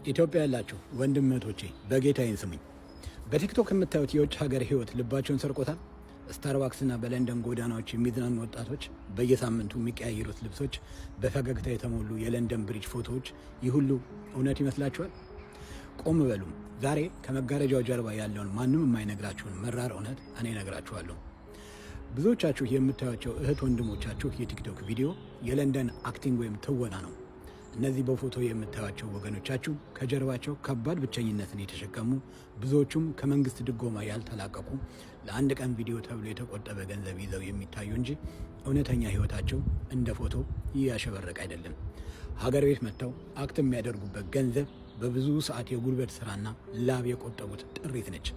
ኢትዮጵያ ያላችሁ ወንድምቶቼ በጌታዬን ስሙኝ። በቲክቶክ የምታዩት የውጭ ሀገር ህይወት ልባቸውን ሰርቆታል። ስታርባክስና በለንደን ጎዳናዎች የሚዝናኑ ወጣቶች፣ በየሳምንቱ የሚቀያየሩት ልብሶች፣ በፈገግታ የተሞሉ የለንደን ብሪጅ ፎቶዎች፣ ይህ ሁሉ እውነት ይመስላችኋል? ቆም በሉ። ዛሬ ከመጋረጃው ጀርባ ያለውን ማንም የማይነግራችሁን መራር እውነት እኔ እነግራችኋለሁ። ብዙዎቻችሁ የምታዩቸው እህት ወንድሞቻችሁ የቲክቶክ ቪዲዮ የለንደን አክቲንግ ወይም ትወና ነው። እነዚህ በፎቶ የምታዩቸው ወገኖቻችሁ ከጀርባቸው ከባድ ብቸኝነትን የተሸከሙ፣ ብዙዎቹም ከመንግስት ድጎማ ያልተላቀቁ፣ ለአንድ ቀን ቪዲዮ ተብሎ የተቆጠበ ገንዘብ ይዘው የሚታዩ እንጂ እውነተኛ ህይወታቸው እንደ ፎቶ ያሸበረቀ አይደለም። ሀገር ቤት መጥተው አክት የሚያደርጉበት ገንዘብ በብዙ ሰዓት የጉልበት ስራና ላብ የቆጠቡት ጥሪት ነች።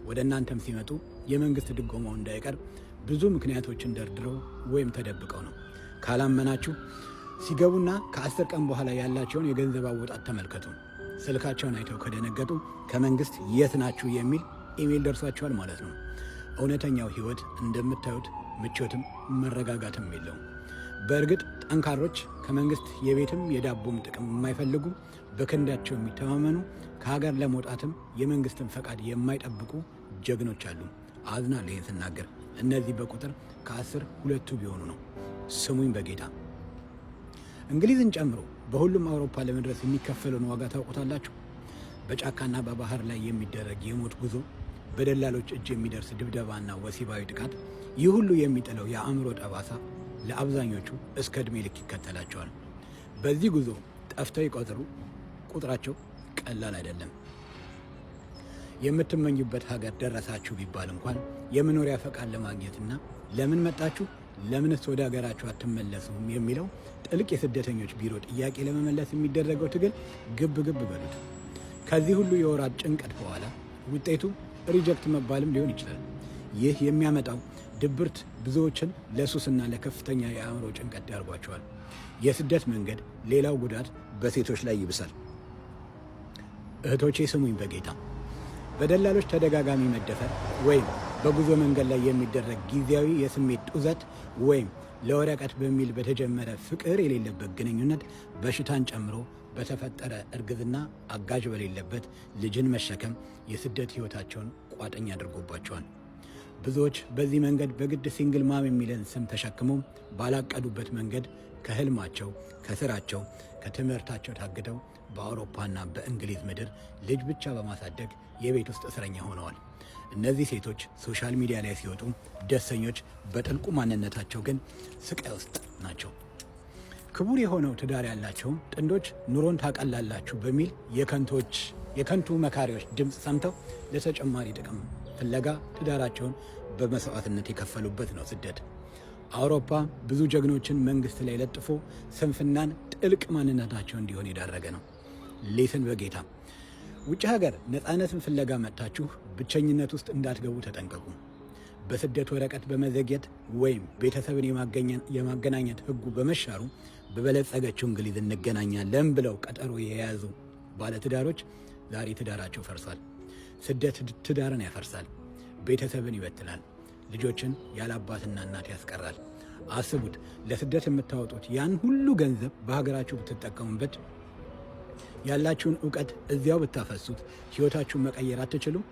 ወደ እናንተም ሲመጡ የመንግስት ድጎማው እንዳይቀር ብዙ ምክንያቶችን ደርድረው ወይም ተደብቀው ነው። ካላመናችሁ ሲገቡና ከ10 ቀን በኋላ ያላቸውን የገንዘብ አወጣት ተመልከቱ። ስልካቸውን አይተው ከደነገጡ ከመንግስት የት ናችሁ የሚል ኢሜል ደርሷቸዋል ማለት ነው። እውነተኛው ህይወት እንደምታዩት ምቾትም መረጋጋትም የለውም። በእርግጥ ጠንካሮች፣ ከመንግስት የቤትም የዳቦም ጥቅም የማይፈልጉ፣ በክንዳቸው የሚተማመኑ፣ ከሀገር ለመውጣትም የመንግስትን ፈቃድ የማይጠብቁ ጀግኖች አሉ። አዝናለሁ ይህን ስናገር። እነዚህ በቁጥር ከ10 2ቱ ቢሆኑ ነው። ስሙኝ በጌታ። እንግሊዝን ጨምሮ በሁሉም አውሮፓ ለመድረስ የሚከፈለውን ዋጋ ታውቁታላችሁ። በጫካና በባህር ላይ የሚደረግ የሞት ጉዞ፣ በደላሎች እጅ የሚደርስ ድብደባና ወሲባዊ ጥቃት፣ ይህ ሁሉ የሚጥለው የአእምሮ ጠባሳ ለአብዛኞቹ እስከ ዕድሜ ልክ ይከተላቸዋል። በዚህ ጉዞ ጠፍተው ይቆጥሩ ቁጥራቸው ቀላል አይደለም። የምትመኙበት ሀገር ደረሳችሁ ቢባል እንኳን የመኖሪያ ፈቃድ ለማግኘትና ለምን መጣችሁ፣ ለምንስ ወደ ሀገራችሁ አትመለሱም የሚለው ጥልቅ የስደተኞች ቢሮ ጥያቄ ለመመለስ የሚደረገው ትግል ግብ ግብ በሉት። ከዚህ ሁሉ የወራት ጭንቀት በኋላ ውጤቱ ሪጀክት መባልም ሊሆን ይችላል። ይህ የሚያመጣው ድብርት ብዙዎችን ለሱስና ለከፍተኛ የአእምሮ ጭንቀት ያርጓቸዋል። የስደት መንገድ ሌላው ጉዳት በሴቶች ላይ ይብሳል። እህቶቼ ስሙኝ በጌታ። በደላሎች ተደጋጋሚ መደፈር ወይም በጉዞ መንገድ ላይ የሚደረግ ጊዜያዊ የስሜት ጡዘት ወይም ለወረቀት በሚል በተጀመረ ፍቅር የሌለበት ግንኙነት በሽታን ጨምሮ በተፈጠረ እርግዝና አጋዥ በሌለበት ልጅን መሸከም የስደት ህይወታቸውን ቋጠኝ አድርጎባቸዋል። ብዙዎች በዚህ መንገድ በግድ ሲንግል ማም የሚለን ስም ተሸክመው ባላቀዱበት መንገድ ከህልማቸው፣ ከስራቸው፣ ከትምህርታቸው ታግደው በአውሮፓና በእንግሊዝ ምድር ልጅ ብቻ በማሳደግ የቤት ውስጥ እስረኛ ሆነዋል። እነዚህ ሴቶች ሶሻል ሚዲያ ላይ ሲወጡ ደስተኞች፣ በጥልቁ ማንነታቸው ግን ስቃይ ውስጥ ናቸው። ክቡር የሆነው ትዳር ያላቸው ጥንዶች ኑሮን ታቀላላችሁ በሚል የከንቱ መካሪዎች ድምፅ ሰምተው ለተጨማሪ ጥቅም ፍለጋ ትዳራቸውን በመስዋዕትነት የከፈሉበት ነው ስደት። አውሮፓ ብዙ ጀግኖችን መንግስት ላይ ለጥፎ ስንፍናን ጥልቅ ማንነታቸው እንዲሆን የዳረገ ነው። ሌስን በጌታ ውጭ ሀገር ነፃነትን ፍለጋ መጥታችሁ ብቸኝነት ውስጥ እንዳትገቡ ተጠንቀቁ። በስደት ወረቀት በመዘግየት ወይም ቤተሰብን የማገናኘት ህጉ በመሻሩ በበለጸገችው እንግሊዝ እንገናኛለን ብለው ቀጠሮ የያዙ ባለትዳሮች ዛሬ ትዳራቸው ፈርሷል። ስደት ትዳርን ያፈርሳል፣ ቤተሰብን ይበትናል፣ ልጆችን ያለ አባትና እናት ያስቀራል። አስቡት፣ ለስደት የምታወጡት ያን ሁሉ ገንዘብ በሀገራችሁ ብትጠቀሙበት፣ ያላችሁን እውቀት እዚያው ብታፈሱት ህይወታችሁን መቀየር አትችሉም?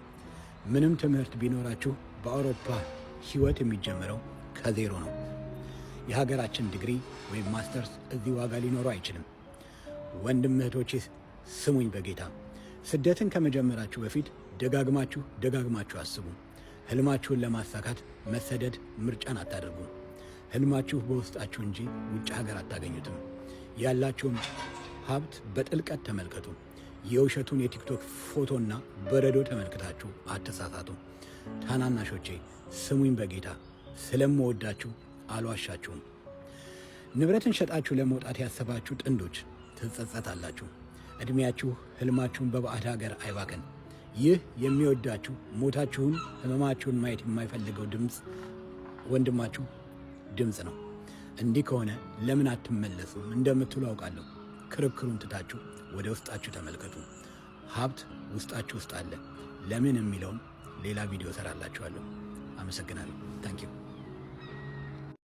ምንም ትምህርት ቢኖራችሁ በአውሮፓ ህይወት የሚጀምረው ከዜሮ ነው። የሀገራችን ዲግሪ ወይም ማስተርስ እዚህ ዋጋ ሊኖረው አይችልም። ወንድም እህቶቼ ስሙኝ በጌታ። ስደትን ከመጀመራችሁ በፊት ደጋግማችሁ አስቡ። ህልማችሁን ለማሳካት መሰደድ ምርጫን አታደርጉ። ህልማችሁ በውስጣችሁ እንጂ ውጭ ሀገር አታገኙትም። ያላችሁን ሀብት በጥልቀት ተመልከቱ። የውሸቱን የቲክቶክ ፎቶና በረዶ ተመልክታችሁ አትሳሳቱ። ታናናሾቼ ስሙኝ በጌታ። ስለምወዳችሁ አልዋሻችሁም። ንብረትን ሸጣችሁ ለመውጣት ያሰባችሁ ጥንዶች ትጸጸታላችሁ። ዕድሜያችሁ ህልማችሁን በባዕድ ሀገር አይባከን። ይህ የሚወዳችሁ ሞታችሁን፣ ህመማችሁን ማየት የማይፈልገው ወንድማችሁ ድምፅ ነው። እንዲህ ከሆነ ለምን አትመለሱም እንደምትሉ አውቃለሁ። ክርክሩን ትታችሁ ወደ ውስጣችሁ ተመልከቱ። ሀብት ውስጣችሁ ውስጥ አለ። ለምን የሚለውን ሌላ ቪዲዮ ሰራላችኋለሁ። አመሰግናለሁ። ታንኪዩ